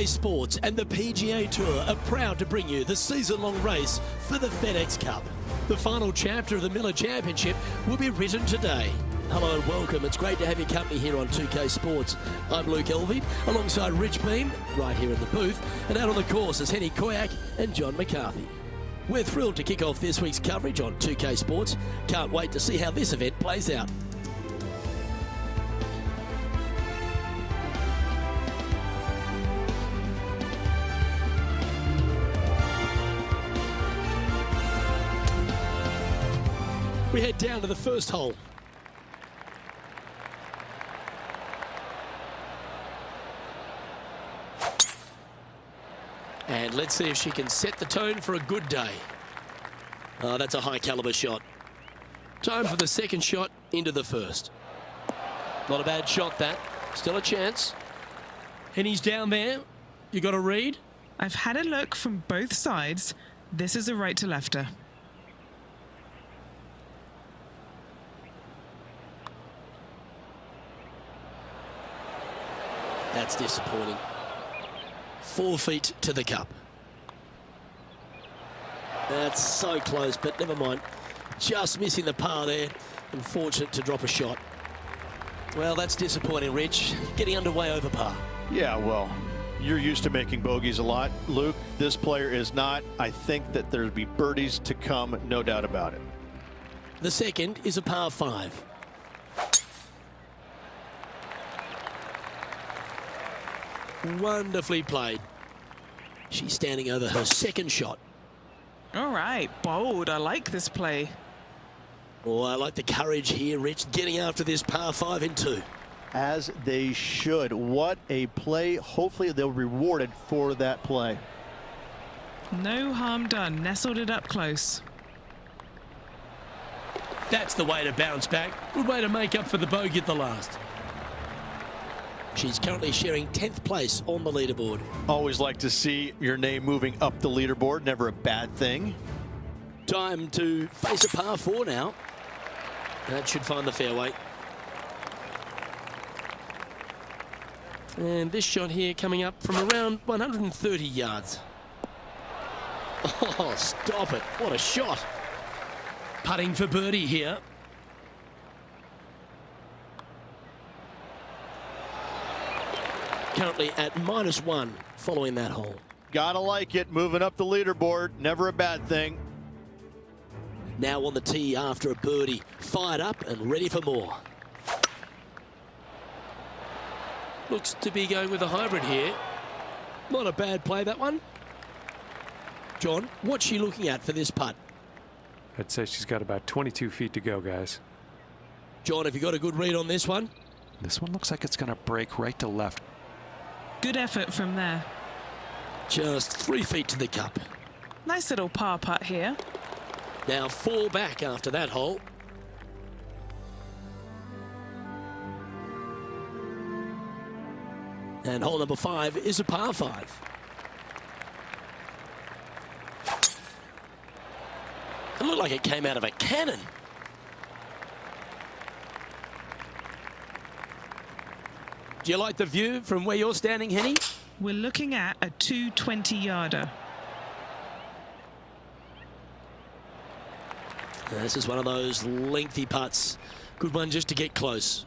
2K Sports and the PGA Tour are proud to bring you the season-long race for the FedEx Cup. The final chapter of the Miller Championship will be written today. Hello and welcome. It's great to have your company here on 2K Sports. I'm Luke Elvey, alongside Rich Beam, right here in the booth, and out on the course is Henny Koyak and John McCarthy. We're thrilled to kick off this week's coverage on 2K Sports. Can't wait to see how this event plays out. We head down to the first hole. And let's see if she can set the tone for a good day. Oh, that's a high caliber shot. Time for the second shot into the first. Not a bad shot, that. Still a chance. Henny's down there. You got a read? I've had a look from both sides. This is a right to lefter. That's disappointing. 4 feet to the cup. That's so close, but never mind. Just missing the par there. Unfortunate to drop a shot. Well, that's disappointing, Rich. Getting underway over par. Yeah, well, you're used to making bogeys a lot, Luke. This player is not. I think that there'll be birdies to come, no doubt about it. The second is a par 5. Wonderfully played. She's standing over her second shot. All right, bold. I like this play. Oh, I like the courage here, Rich, getting after this par 5 in 2. As they should. What a play. Hopefully they'll be rewarded for that play. No harm done. Nestled it up close. That's the way to bounce back. Good way to make up for the bogey at the last. She's currently sharing 10th place on the leaderboard. Always like to see your name moving up the leaderboard. Never a bad thing. Time to face a par 4 now. That should find the fairway. And this shot here coming up from around 130 yards. Oh, stop it. What a shot. Putting for birdie here. Currently at -1 following that hole. Gotta like it. Moving up the leaderboard. Never a bad thing. Now on the tee after a birdie. Fired up and ready for more. Looks to be going with a hybrid here. Not a bad play, that one. John, what's she looking at for this putt? I'd say she's got about 22 feet to go, guys. John, have you got a good read on this one? This one looks like it's going to break right to left. Good effort from there. Just 3 feet to the cup. Nice little par putt here. Now 4 back after that hole. And hole number 5 is a par 5. It looked like it came out of a cannon. Do you like the view from where you're standing, Henny? We're looking at a 220-yarder. This is one of those lengthy putts. Good one just to get close.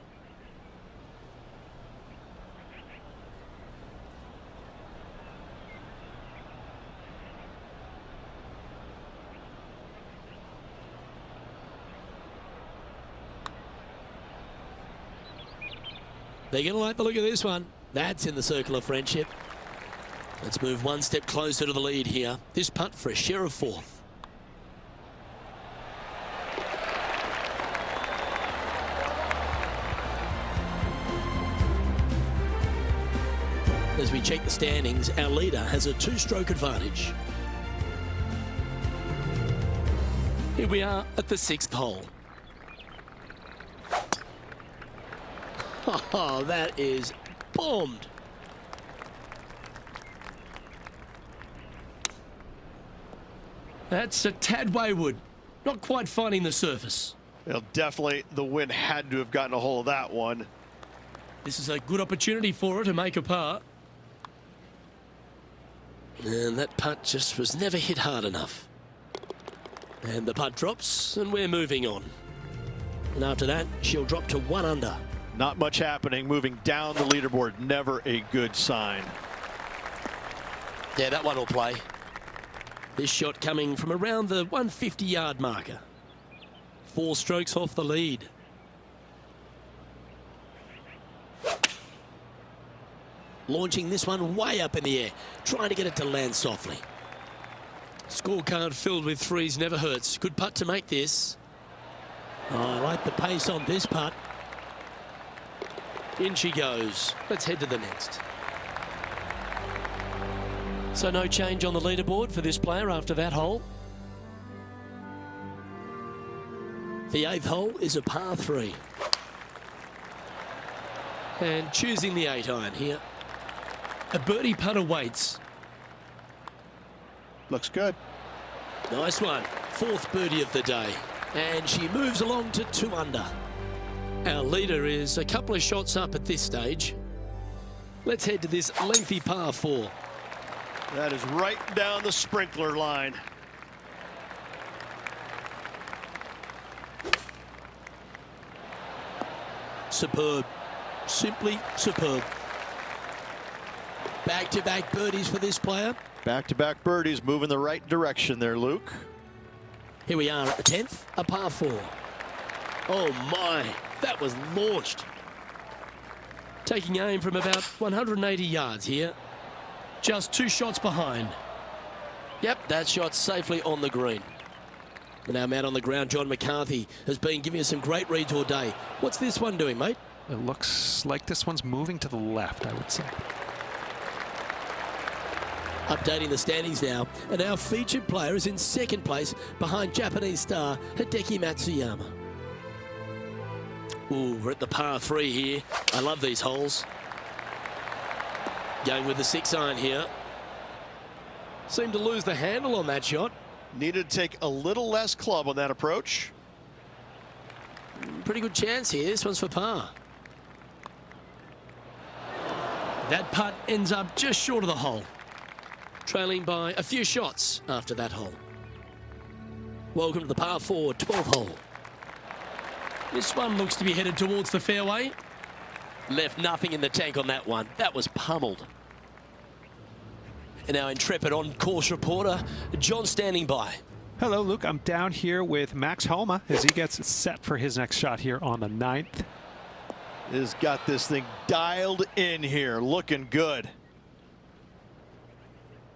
They're going to like the look of this one. That's in the circle of friendship. Let's move one step closer to the lead here. This putt for a share of 4th. As we check the standings, our leader has a 2-stroke advantage. Here we are at the 6th hole. Oh, that is bombed. That's a tad wayward. Not quite finding the surface. Well, definitely the wind had to have gotten a hold of that one. This is a good opportunity for her to make a par. And that putt just was never hit hard enough. And the putt drops, and we're moving on. And after that, she'll drop to 1 under. Not much happening. Moving down the leaderboard, never a good sign. Yeah, that one will play. This shot coming from around the 150-yard marker. 4 strokes off the lead. Launching this one way up in the air, trying to get it to land softly. Scorecard filled with threes never hurts. Good putt to make this. Oh, I like the pace on this putt. In she goes. Let's head to the next. So no change on the leaderboard for this player after that hole. The 8th hole is a par 3. And choosing the 8-iron here. A birdie putt awaits. Looks good. Nice one. 4th birdie of the day. And she moves along to 2 under. Our leader is a couple of shots up at this stage. Let's head to this lengthy par 4. That is right down the sprinkler line. Superb. Simply superb. Back-to-back birdies for this player. Back-to-back birdies, moving the right direction there, Luke. Here we are at the 10th, a par 4. Oh my, that was launched. Taking aim from about 180 yards here. Just 2 shots behind. Yep, that shot safely on the green. And our man on the ground, John McCarthy, has been giving us some great reads all day. What's this one doing, mate? It looks like this one's moving to the left, I would say. Updating the standings now, and our featured player is in 2nd place behind Japanese star Hideki Matsuyama. Ooh, we're at the par 3 here. I love these holes. Going with the 6-iron here. Seemed to lose the handle on that shot. Needed to take a little less club on that approach. Pretty good chance here. This one's for par. That putt ends up just short of the hole. Trailing by a few shots after that hole. Welcome to the par 4 12th hole. This one looks to be headed towards the fairway. Left nothing in the tank on that one. That was pummeled. And our intrepid on-course reporter, John, standing by. Hello, Luke. I'm down here with Max Homa as he gets set for his next shot here on the 9th. Has got this thing dialed in here, looking good.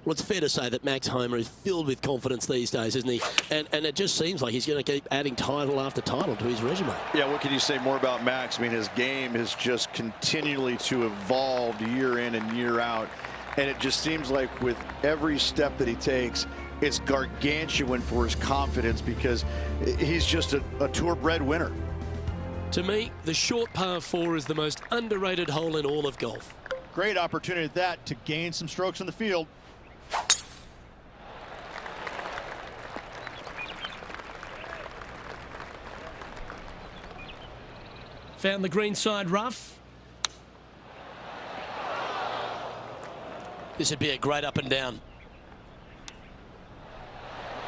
Well, it's fair to say that Max Homer is filled with confidence these days, isn't he? And it just seems like he's going to keep adding title after title to his resume. Yeah, what can you say more about Max? I mean, his game has just continually to evolve year in and year out. And it just seems like with every step that he takes, it's gargantuan for his confidence because he's just a tour-bred winner. To me, the short par 4 is the most underrated hole in all of golf. Great opportunity at that to gain some strokes in the field. Found the green side rough. This would be a great up and down.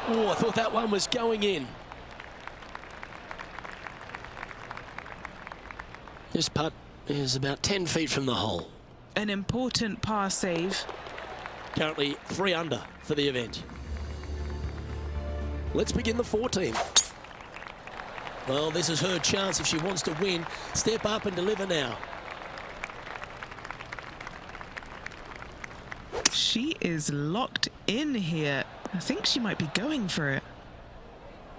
Oh, I thought that one was going in. This putt is about 10 feet from the hole. An important par save. Currently 3 under for the event. Let's begin the 14th. Well, this is her chance if she wants to win. Step up and deliver now. She is locked in here. I think she might be going for it.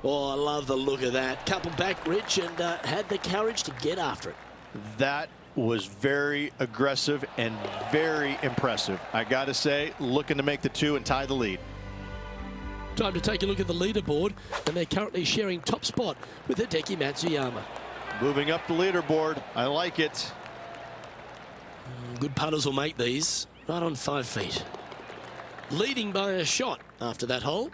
Oh, I love the look of that. Coupled back rich and had the courage to get after it. That was very aggressive and very impressive. I got to say, looking to make the 2 and tie the lead. Time to take a look at the leaderboard, and they're currently sharing top spot with Hideki Matsuyama. Moving up the leaderboard. I like it. Good putters will make these right on 5 feet. Leading by a shot after that hole.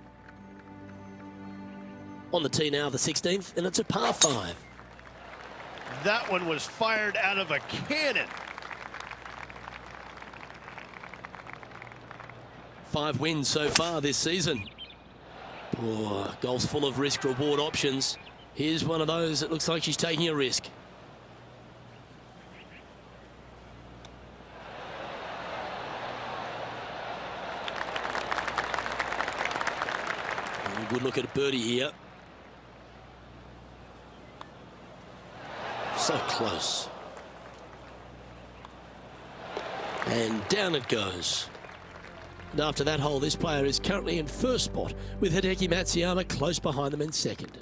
On the tee now, the 16th, and it's a par 5. That one was fired out of a cannon. 5 wins so far this season. Oh, golf's full of risk-reward options. Here's one of those that looks like she's taking a risk. Good look at a birdie here. So close. And down it goes. And after that hole, this player is currently in first spot, with Hideki Matsuyama close behind them in second.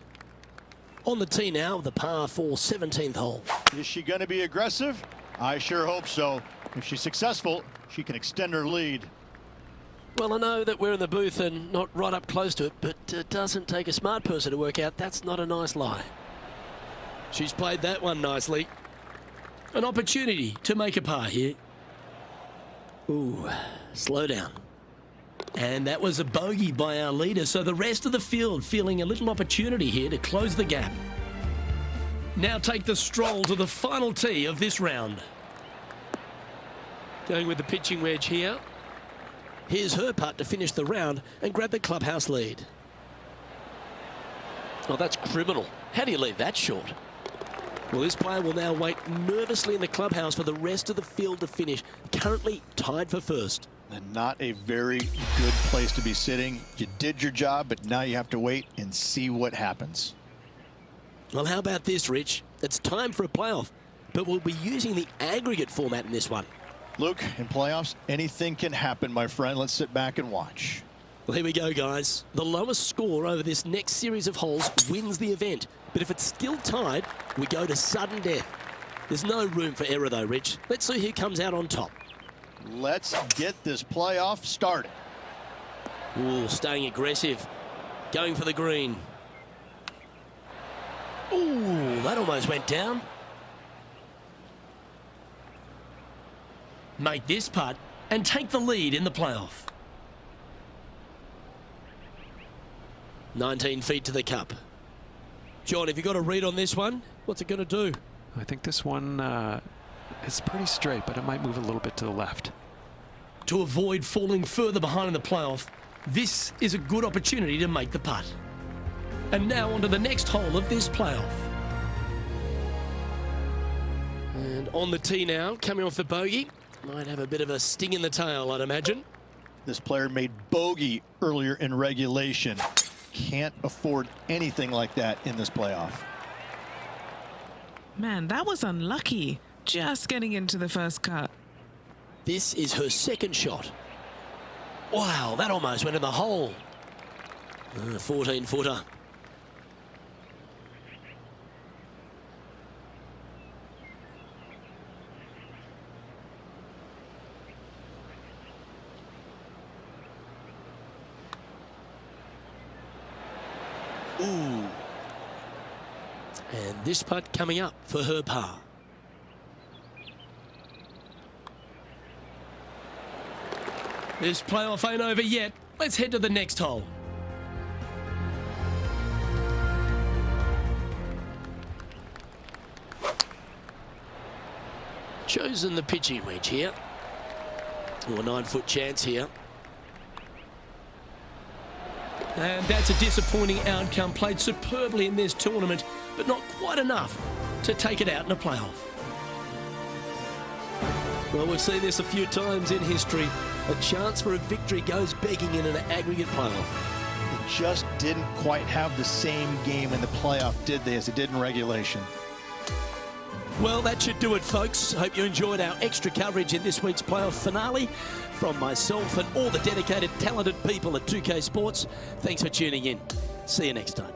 On the tee now, the par 4 17th hole. Is she going to be aggressive? I sure hope so. If she's successful, she can extend her lead. Well, I know that we're in the booth and not right up close to it, but it doesn't take a smart person to work out that's not a nice lie. She's played that one nicely. An opportunity to make a par here. Ooh, slow down. And that was a bogey by our leader, so the rest of the field feeling a little opportunity here to close the gap. Now take the stroll to the final tee of this round. Going with the pitching wedge here. Here's her putt to finish the round and grab the clubhouse lead. Oh, that's criminal. How do you leave that short? Well, this player will now wait nervously in the clubhouse for the rest of the field to finish, currently tied for first. And not a very good place to be sitting. You did your job, but now you have to wait and see what happens. Well, how about this, Rich? It's time for a playoff, but we'll be using the aggregate format in this one. Luke, in playoffs, anything can happen, my friend. Let's sit back and watch. Well, here we go, guys. The lowest score over this next series of holes wins the event. But if it's still tied, we go to sudden death. There's no room for error, though, Rich. Let's see who comes out on top. Let's get this playoff started. Ooh, staying aggressive. Going for the green. Ooh, that almost went down. Make this putt and take the lead in the playoff. 19 feet to the cup. John, have you got a read on this one? What's it going to do? I think this one is pretty straight, but it might move a little bit to the left. To avoid falling further behind in the playoff, this is a good opportunity to make the putt. And now on to the next hole of this playoff. And on the tee now, coming off the bogey. Might have a bit of a sting in the tail, I'd imagine. This player made bogey earlier in regulation. Can't afford anything like that in this playoff. Man, that was unlucky. Just getting into the first cut. This is her second shot. Wow, that almost went in the hole. 14-footer. Ooh. And this putt coming up for her par. This playoff ain't over yet. Let's head to the next hole. Chosen the pitching wedge here. Or a 9-foot chance here. And that's a disappointing outcome. Played superbly in this tournament, but not quite enough to take it out in a playoff. Well, we've seen this a few times in history. A chance for a victory goes begging in an aggregate playoff. They just didn't quite have the same game in the playoff, did they, as it did in regulation. Well, that should do it, folks. Hope you enjoyed our extra coverage in this week's playoff finale. From myself and all the dedicated, talented people at 2K Sports, thanks for tuning in. See you next time.